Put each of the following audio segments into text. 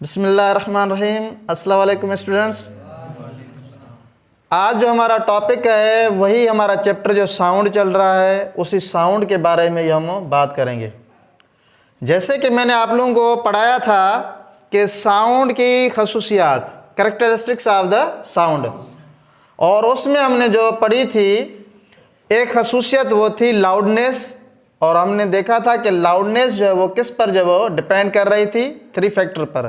बिस्मिल्लाहिर्रहमानिर्रहीम। अस्सलाम वालेकुम स्टूडेंट्स। आज जो हमारा टॉपिक है वही हमारा चैप्टर जो साउंड चल रहा है उसी साउंड के बारे में ही हम बात करेंगे। जैसे कि मैंने आप लोगों को पढ़ाया था कि साउंड की खसूसियात, कैरेक्टरिस्टिक्स ऑफ द साउंड, और उसमें हमने जो पढ़ी थी एक खसूसियत वो थी लाउडनेस। और हमने देखा था कि लाउडनेस जो है वो किस पर जो वो डिपेंड कर रही थी, 3 फैक्टर पर।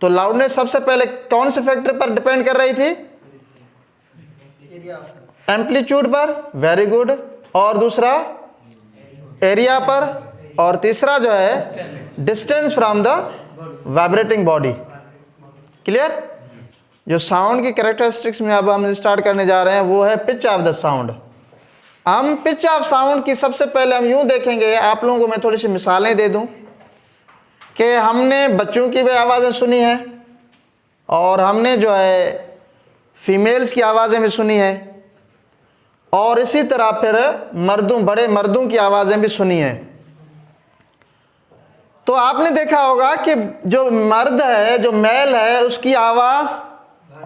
तो लाउडनेस सबसे पहले कौन से फैक्टर पर डिपेंड कर रही थी? एम्पलीट्यूड पर, वेरी गुड। और दूसरा एरिया पर, और तीसरा जो है distance from the vibrating body. Clear? जो साउंड की कैरेक्टरिस्टिक्स में अब हम स्टार्ट करने जा रहे हैं वो है पिच ऑफ द साउंड। हम पिच ऑफ साउंड की सबसे पहले हम यूं देखेंगे, आप लोगों को मैं थोड़ी सी मिसालें दे दूं कि हमने बच्चों की भी आवाज़ें सुनी हैं और हमने जो है फीमेल्स की आवाज़ें भी सुनी हैं, और इसी तरह फिर बड़े मर्दों की आवाज़ें भी सुनी हैं। तो आपने देखा होगा कि जो मर्द है, जो मेल है, उसकी आवाज़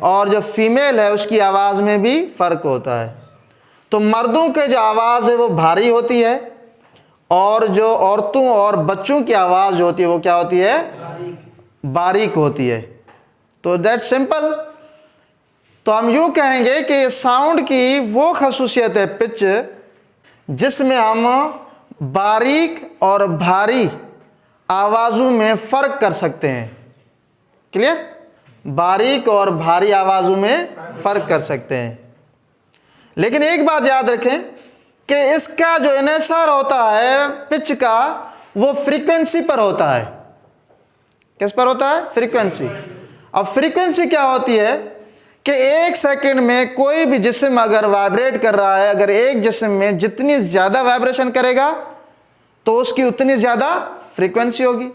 और जो फीमेल है उसकी आवाज़ में भी फ़र्क होता है। तो मर्दों के जो आवाज़ है वो भारी होती है और जो औरतों और बच्चों की आवाज़ होती है वो क्या होती है? बारीक होती है। तो दैट सिंपल। तो हम यूँ कहेंगे कि साउंड की वो खसूसियत है पिच जिसमें हम बारीक और भारी आवाज़ों में फ़र्क कर सकते हैं। क्लियर? बारीक और भारी आवाज़ों में फ़र्क कर सकते हैं। लेकिन एक बात याद रखें कि इसका जो इनेसर होता है पिच का वो फ्रीक्वेंसी पर होता है। किस पर होता है? फ्रीक्वेंसी। अब फ्रीक्वेंसी क्या होती है कि 1 सेकंड में कोई भी जिस्म अगर वाइब्रेट कर रहा है, अगर एक जिस्म में जितनी ज़्यादा वाइब्रेशन करेगा तो उसकी उतनी ज़्यादा फ्रीक्वेंसी होगी,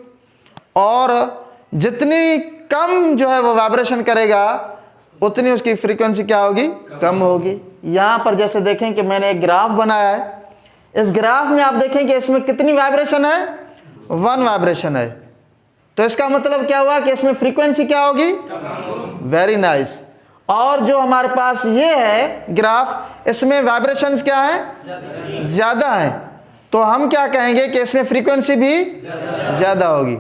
और जितनी कम जो है वो वाइब्रेशन करेगा उतनी उसकी फ्रीक्वेंसी क्या होगी? कम होगी। यहाँ पर जैसे देखें कि मैंने एक ग्राफ बनाया है, इस ग्राफ में आप देखें कि इसमें कितनी वाइब्रेशन है? 1 वाइब्रेशन है। तो इसका मतलब क्या हुआ कि इसमें फ्रीक्वेंसी क्या होगी? Very nice. और जो हमारे पास ये है ग्राफ, इसमें वाइब्रेशंस क्या है? ज़्यादा है। तो हम क्या कहेंगे कि इसमें फ्रीक्वेंसी भी ज़्यादा होगी।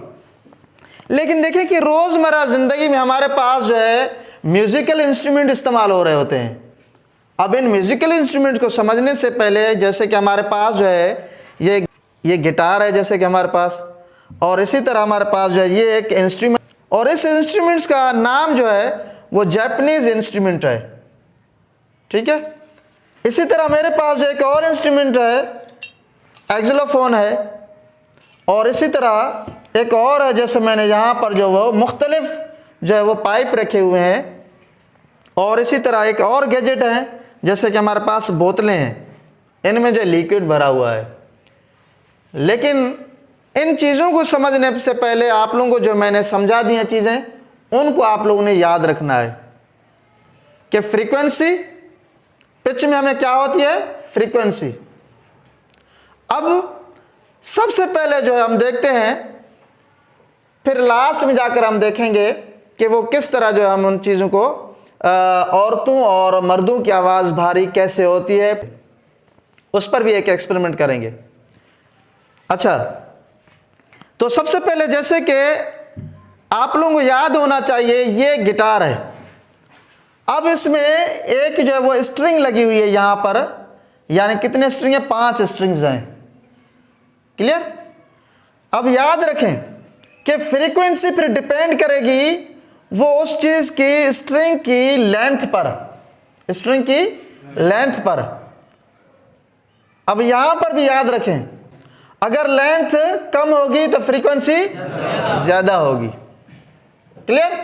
लेकिन देखिए कि रोज़मर्रा ज़िंदगी में हमारे पास जो है म्यूज़िकल इंस्ट्रूमेंट इस्तेमाल हो रहे होते हैं। अब इन म्यूज़िकल इंस्ट्रूमेंट को समझने से पहले, जैसे कि हमारे पास जो है ये गिटार है जैसे कि हमारे पास, और इसी तरह हमारे पास जो है ये एक इंस्ट्रूमेंट, और इस इंस्ट्रूमेंट्स का नाम जो है वो जापानीज इंस्ट्रूमेंट है। ठीक है? इसी तरह मेरे पास जो एक और इंस्ट्रूमेंट है, एक्सिलोफोन है, और इसी तरह एक और है, जैसे मैंने यहाँ पर जो वो मुख्तलिफ जो है वो पाइप रखे हुए हैं, और इसी तरह एक और गैजेट है जैसे कि हमारे पास बोतलें हैं, इनमें जो लिक्विड भरा हुआ है। लेकिन इन चीज़ों को समझने से पहले आप लोगों को जो मैंने समझा दी हैं चीज़ें, उनको आप लोगों ने याद रखना है कि फ्रीक्वेंसी, पिच में हमें क्या होती है? फ्रीक्वेंसी। अब सबसे पहले जो है हम देखते हैं, फिर लास्ट में जाकर हम देखेंगे कि वो किस तरह जो है हम उन चीज़ों को, औरतों और मर्दों की आवाज़ भारी कैसे होती है, उस पर भी एक एक्सपेरिमेंट करेंगे। अच्छा, तो सबसे पहले जैसे कि आप लोगों को याद होना चाहिए ये गिटार है। अब इसमें एक जो है वो स्ट्रिंग लगी हुई है यहाँ पर, यानी कितने स्ट्रिंग है? 5 स्ट्रिंग्स हैं। क्लियर? अब याद रखें कि फ्रीक्वेंसी फिर डिपेंड करेगी वो उस चीज़ की स्ट्रिंग की लेंथ पर, स्ट्रिंग की लेंथ पर। अब यहां पर भी याद रखें, अगर लेंथ कम होगी तो फ्रीक्वेंसी ज्यादा होगी। क्लियर?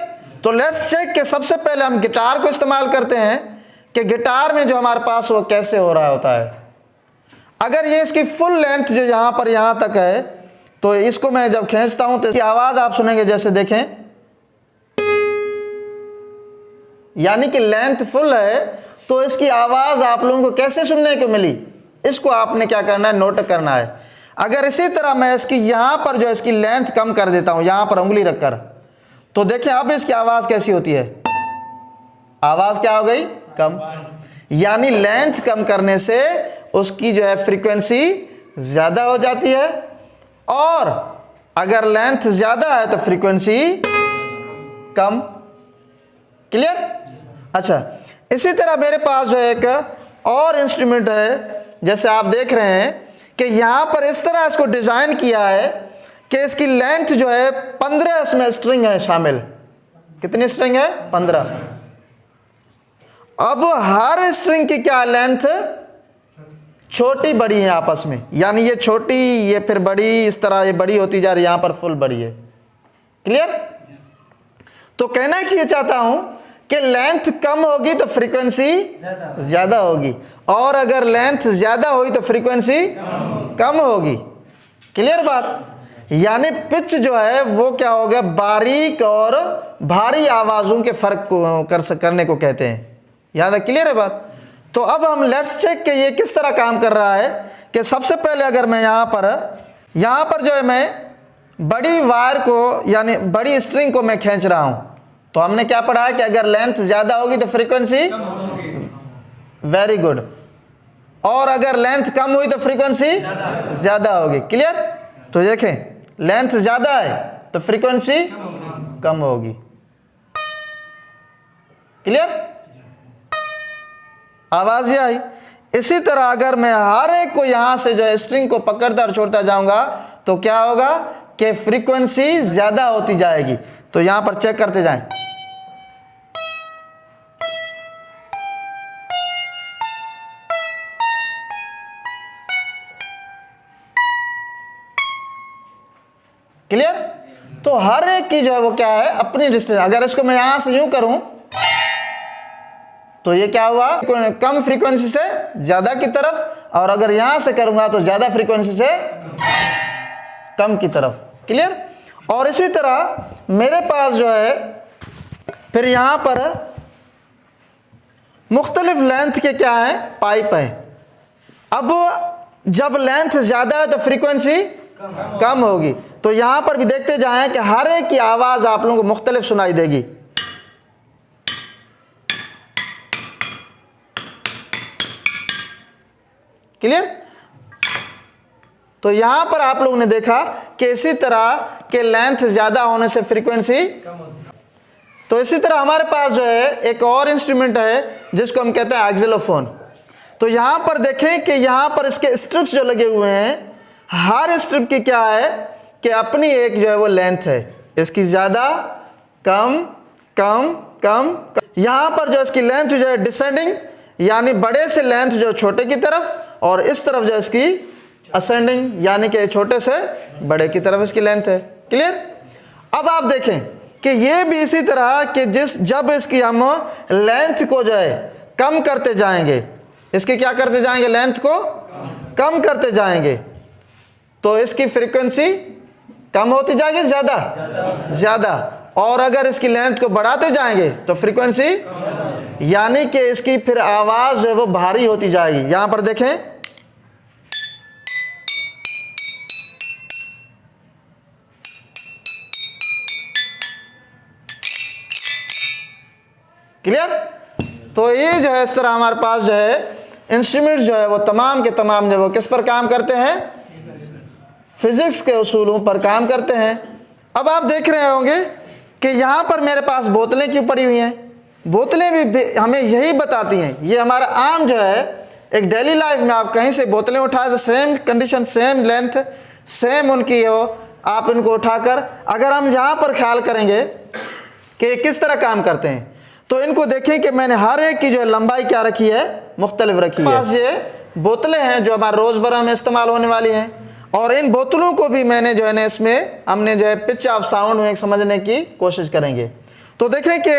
तो लेट्स चेक कि सबसे पहले हम गिटार को इस्तेमाल करते हैं कि गिटार में जो हमारे पास वो कैसे हो रहा होता है। अगर ये इसकी फुल लेंथ जो यहां पर यहां तक है, तो इसको मैं जब खींचता हूं तो इसकी आवाज आप सुनेंगे, जैसे देखें, यानी कि लेंथ फुल है, तो इसकी आवाज आप लोगों को कैसे सुनने को मिली, इसको आपने क्या करना है? नोट करना है। अगर इसी तरह मैं इसकी यहां पर जो इसकी लेंथ कम कर देता हूं, यहां पर उंगली रखकर, तो देखिए अब इसकी आवाज़ कैसी होती है, आवाज़ क्या हो गई, कम। यानी लेंथ कम करने से उसकी जो है फ्रीक्वेंसी ज़्यादा हो जाती है, और अगर लेंथ ज़्यादा है तो फ्रीक्वेंसी कम। क्लियर? अच्छा, इसी तरह मेरे पास जो एक और इंस्ट्रूमेंट है, जैसे आप देख रहे हैं कि यहाँ पर इस तरह इसको डिज़ाइन किया है कि इसकी लेंथ जो है 15 इसमें स्ट्रिंग है शामिल। कितनी स्ट्रिंग है? 15। अब हर स्ट्रिंग की क्या लेंथ, छोटी बड़ी है आपस में, यानी ये छोटी ये फिर बड़ी, इस तरह ये बड़ी होती जा रही है, यहाँ पर फुल बड़ी है। क्लियर? तो कहना कि ये चाहता हूं कि लेंथ कम होगी तो फ्रीक्वेंसी ज्यादा होगी, और अगर लेंथ ज्यादा हुई तो फ्रीक्वेंसी कम होगी। क्लियर बात? यानी पिच जो है वो क्या हो गया, बारीक और भारी आवाजों के फर्क को करने को कहते हैं। याद है? क्लियर है बात? तो अब हम लेट्स चेक कि ये किस तरह काम कर रहा है। कि सबसे पहले अगर मैं यहाँ पर जो है मैं बड़ी वायर को यानी बड़ी स्ट्रिंग को मैं खींच रहा हूँ, तो हमने क्या पढ़ा है कि अगर लेंथ ज़्यादा होगी तो फ्रीक्वेंसी, वेरी गुड, और अगर लेंथ कम हुई तो फ्रीक्वेंसी ज़्यादा होगी। क्लियर? तो देखें लेंथ ज़्यादा है तो फ्रीक्वेंसी कम होगी। क्लियर? आवाज़ ये आई। इसी तरह अगर मैं हर एक को यहाँ से जो है स्ट्रिंग को पकड़ता और छोड़ता जाऊंगा तो क्या होगा कि फ्रीक्वेंसी ज़्यादा होती जाएगी। तो यहाँ पर चेक करते जाएं। क्लियर? तो हर एक की जो है वो क्या है, अपनी डिस्टेंस। अगर इसको मैं यहां से यूं करूं तो ये क्या हुआ, कम फ्रीक्वेंसी से ज्यादा की तरफ, और अगर यहां से करूंगा तो ज्यादा फ्रीक्वेंसी से कम की तरफ। क्लियर? और इसी तरह मेरे पास जो है फिर यहां पर मुख्तलिफ लेंथ के क्या है, पाइप है। अब जब लेंथ ज्यादा है तो फ्रीक्वेंसी कम होगी। तो यहां पर भी देखते जाएं कि हर एक की आवाज आप लोगों को मुख्तलिफ सुनाई देगी। क्लियर? तो यहां पर आप लोगों ने देखा कि इसी तरह के लेंथ ज्यादा होने से फ्रीक्वेंसी कम होती है। तो इसी तरह हमारे पास जो है एक और इंस्ट्रूमेंट है जिसको हम कहते हैं एक्सिलोफोन। तो यहां पर देखें कि यहां पर इसके स्ट्रिप्स जो लगे हुए हैं, हर स्ट्रिप की क्या है कि अपनी एक जो है वो लेंथ है, इसकी ज्यादा कम कम कम, कम। यहां पर जो इसकी लेंथ जो है डिसेंडिंग, यानी बड़े से लेंथ जो छोटे की तरफ, और इस तरफ जो इसकी असेंडिंग, यानी कि छोटे से बड़े की तरफ इसकी लेंथ है। क्लियर? अब आप देखें कि ये भी इसी तरह कि जब इसकी हम लेंथ को जो है कम करते जाएंगे, इसकी क्या करते जाएंगे, लेंथ को कम करते जाएंगे, तो इसकी फ्रीक्वेंसी कम होती जाएगी ज्यादा, और अगर इसकी लेंथ को बढ़ाते जाएंगे तो फ्रीक्वेंसी, यानी कि इसकी फिर आवाज जो है वो भारी होती जाएगी। यहां पर देखें, क्लियर? तो ये जो है इस तरह हमारे पास जो है इंस्ट्रूमेंट जो है वो तमाम के तमाम जो वो किस पर काम करते हैं, फिजिक्स के उसूलों पर काम करते हैं। अब आप देख रहे होंगे कि यहाँ पर मेरे पास बोतलें क्यों पड़ी हुई हैं। बोतलें भी हमें यही बताती हैं, ये हमारा आम जो है एक डेली लाइफ में आप कहीं से बोतलें उठाए तो same condition, same length, same उनकी हो, आप इनको उठाकर अगर हम यहाँ पर ख्याल करेंगे कि किस तरह काम करते हैं, तो इनको देखें कि मैंने हर एक की जो है लंबाई क्या रखी है, मुख्तलिफ रखी है। पास ये बोतलें हैं जो हमारे रोज़मर्रा में इस्तेमाल होने वाली हैं, और इन बोतलों को भी मैंने जो है ना इसमें हमने जो है पिच ऑफ साउंड में समझने की कोशिश करेंगे। तो देखें कि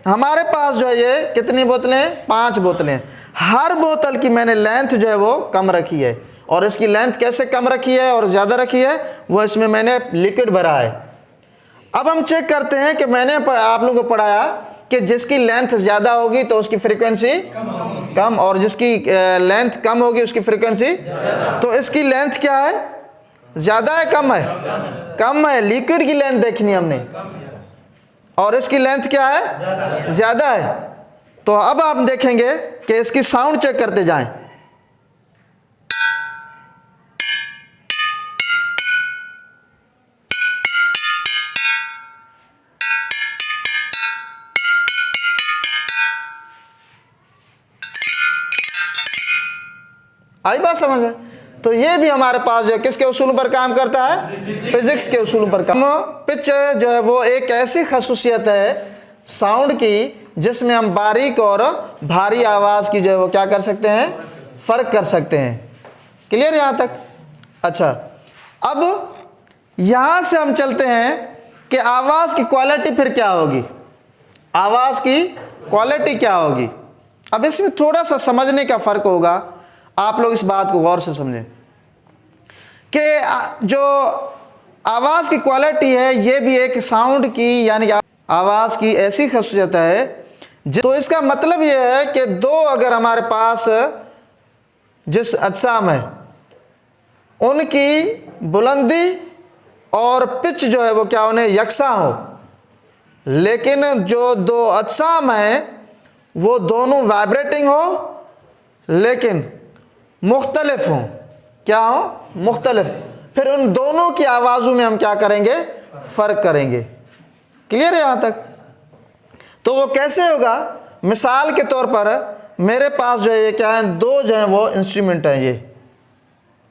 हमारे पास जो है ये कितनी बोतलें, 5 बोतलें। हर बोतल की मैंने लेंथ जो है वो कम रखी है, और इसकी लेंथ कैसे कम रखी है और ज़्यादा रखी है, वो इसमें मैंने लिक्विड भरा है। अब हम चेक करते हैं कि मैंने आप लोगों को पढ़ाया कि जिसकी लेंथ ज़्यादा होगी तो उसकी फ्रीक्वेंसी कम, और जिसकी लेंथ कम होगी उसकी फ्रीक्वेंसी। तो इसकी लेंथ क्या है, ज़्यादा है कम है, कम है। लिक्विड की लेंथ देखनी हमने, और इसकी लेंथ क्या है, ज़्यादा है। तो अब आप देखेंगे कि इसकी साउंड चेक करते जाएं। आई बात समझ में? तो ये भी हमारे पास जो है किसके उसूलों पर काम करता है, फिजिक्स के उसूलों पर काम। पिच जो है वो एक ऐसी खसूसियत है साउंड की जिसमें हम बारीक और भारी आवाज़ की जो है वो क्या कर सकते हैं, फ़र्क कर सकते हैं। क्लियर यहाँ तक? अच्छा, अब यहाँ से हम चलते हैं कि आवाज़ की क्वालिटी फिर क्या होगी, आवाज़ की क्वालिटी क्या होगी। अब इसमें थोड़ा सा समझने का फ़र्क होगा, आप लोग इस बात को गौर से समझें कि जो आवाज़ की क्वालिटी है ये भी एक साउंड की यानी कि आवाज़ की ऐसी खसूसियत है। तो इसका मतलब ये है कि दो अगर हमारे पास जिस अजसाम है उनकी बुलंदी और पिच जो है वो क्या उन्हें यकसा हो, लेकिन जो दो अजसाम हैं वो दोनों वाइब्रेटिंग हो लेकिन मुख्तलिफ हों। क्या हो? मुख्तलिफ। फिर उन दोनों की आवाज़ों में हम क्या करेंगे, फ़र्क करेंगे। क्लियर है यहाँ तक? तो वो कैसे होगा? मिसाल के तौर पर मेरे पास जो है ये क्या है, दो जो है वो इंस्ट्रूमेंट हैं ये,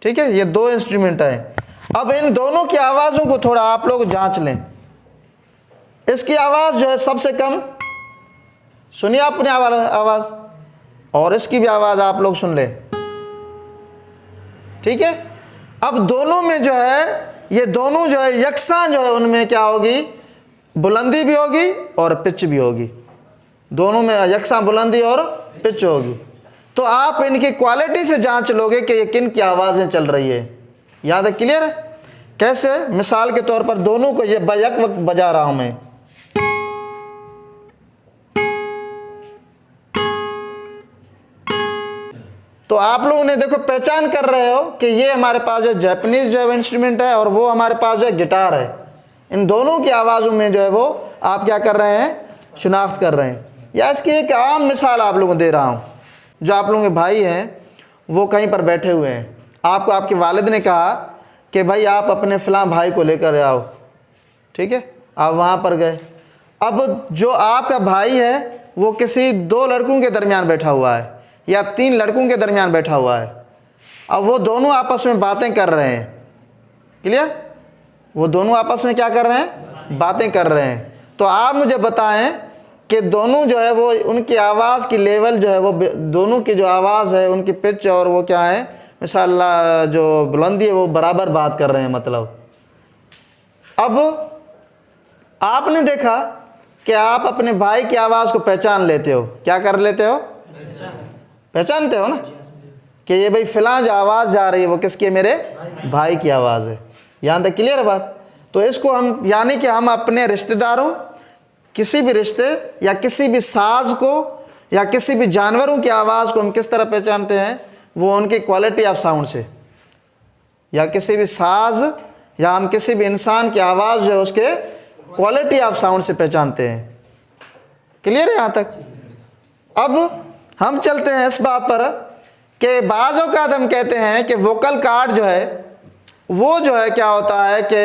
ठीक है, ये दो इंस्ट्रूमेंट हैं। अब इन दोनों की आवाज़ों को थोड़ा आप लोग जांच लें। इसकी आवाज़ जो है सबसे कम, सुनिए अपनी आवाज़, और इसकी भी आवाज़ आप लोग सुन लें, ठीक है। अब दोनों में जो है ये दोनों जो है यकसा जो है उनमें क्या होगी, बुलंदी भी होगी और पिच भी होगी, दोनों में यकसा बुलंदी और पिच होगी। तो आप इनकी क्वालिटी से जांच लोगे कि ये किन की आवाज़ें चल रही है। याद है? क्लियर है? कैसे? मिसाल के तौर पर दोनों को ये बैक वक्त बजा रहा हूं मैं, तो आप लोगों ने देखो पहचान कर रहे हो कि ये हमारे पास जो जापानीज जो है इंस्ट्रूमेंट है और वो हमारे पास जो है गिटार है। इन दोनों की आवाज़ों में जो है वो आप क्या कर रहे हैं, शिनाख्त कर रहे हैं। या इसकी एक आम मिसाल आप लोगों को दे रहा हूँ। जो आप लोगों के भाई हैं वो कहीं पर बैठे हुए हैं, आपको आपके वालिद ने कहा कि भाई आप अपने फ़लाँ भाई को लेकर आओ, ठीक है, आप वहाँ पर गए। अब जो आपका भाई है वो किसी दो लड़कों के दरमियान बैठा हुआ है या तीन लड़कों के दरमियान बैठा हुआ है। अब वो दोनों आपस में बातें कर रहे हैं। क्लियर? वो दोनों आपस में क्या कर रहे हैं, बातें कर रहे हैं। तो आप मुझे बताएं कि दोनों जो है वो उनकी आवाज़ की लेवल जो है वो दोनों की जो आवाज़ है उनकी पिच और वो क्या है, इंशाअल्लाह जो बुलंदी है वो बराबर बात कर रहे हैं। मतलब अब आपने देखा कि आप अपने भाई की आवाज़ को पहचान लेते हो। क्या कर लेते हो? पहचानते हो ना कि ये भाई फ़िलहाल जो आवाज़ जा रही है वो किसकी है, मेरे भाई की आवाज़ है। यहाँ तक क्लियर है बात? तो इसको हम यानी कि हम अपने रिश्तेदारों, किसी भी रिश्ते या किसी भी साज को या किसी भी जानवरों की आवाज़ को हम किस तरह पहचानते हैं, वो उनकी क्वालिटी ऑफ साउंड से, या किसी भी साज या हम किसी भी इंसान की आवाज़ जो है उसके क्वालिटी ऑफ साउंड से पहचानते हैं। क्लियर है यहाँ तक? अब हम चलते हैं इस बात पर कि बाज़ औक़ात हम कहते हैं कि वोकल कार्ड जो है वो जो है क्या होता है कि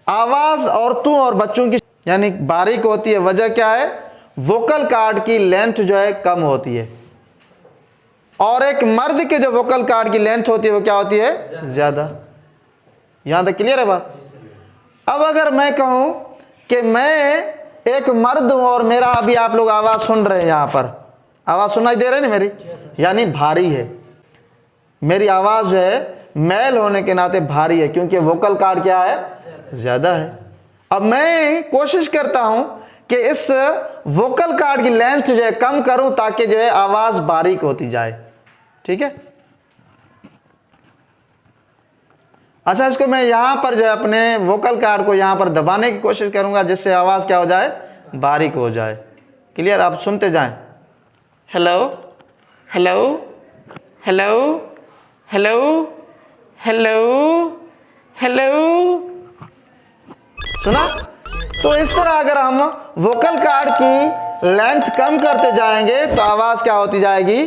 आवाज़ औरतों और बच्चों की यानी बारीक होती है। वजह क्या है? वोकल कार्ड की लेंथ जो है कम होती है और एक मर्द के जो वोकल कार्ड की लेंथ होती है वो क्या होती है, ज़्यादा। यहाँ तक क्लियर है बात? अब अगर मैं कहूँ कि मैं एक मर्द हूँ और मेरा अभी आप लोग आवाज़ सुन रहे हैं, यहाँ पर आवाज़ सुनाई दे रही है ना मेरी, यानी भारी है मेरी आवाज़ जो है, मेल होने के नाते भारी है क्योंकि वोकल कार्ड क्या है, ज़्यादा है। अब मैं कोशिश करता हूँ कि इस वोकल कार्ड की लेंथ जो है कम करूँ ताकि जो है आवाज़ बारीक होती जाए। ठीक है? अच्छा, इसको मैं यहाँ पर जो है अपने वोकल कार्ड को यहाँ पर दबाने की कोशिश करूँगा जिससे आवाज़ क्या हो जाए, बारीक हो जाए। क्लियर? आप सुनते जाएं। Hello hello hello hello hello hello, सुना? तो इस तरह अगर हम वोकल कार्ड की लेंथ कम करते जाएंगे तो आवाज़ क्या होती जाएगी,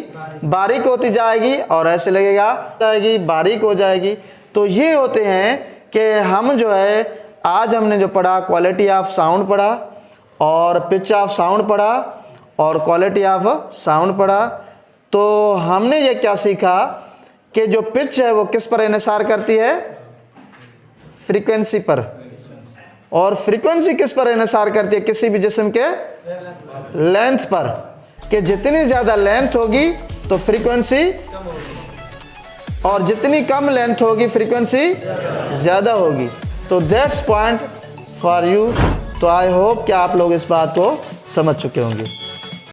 बारीक होती जाएगी, और ऐसे लगेगा जाएगी बारीक हो जाएगी। तो ये होते हैं कि हम जो है आज हमने जो पढ़ा क्वालिटी ऑफ साउंड पढ़ा और पिच ऑफ साउंड पढ़ा और क्वालिटी ऑफ साउंड पढ़ा। तो हमने ये क्या सीखा कि जो पिच है वो किस पर इन्हिसार करती है, फ्रीक्वेंसी पर, और फ्रीक्वेंसी किस पर इन्हिसार करती है, किसी भी जिस्म के लेंथ पर, कि जितनी ज़्यादा लेंथ होगी तो फ्रीक्वेंसी, और जितनी कम लेंथ होगी फ्रीक्वेंसी ज़्यादा होगी। तो दैट्स पॉइंट फॉर यू। तो आई होप कि आप लोग इस बात को समझ चुके होंगे।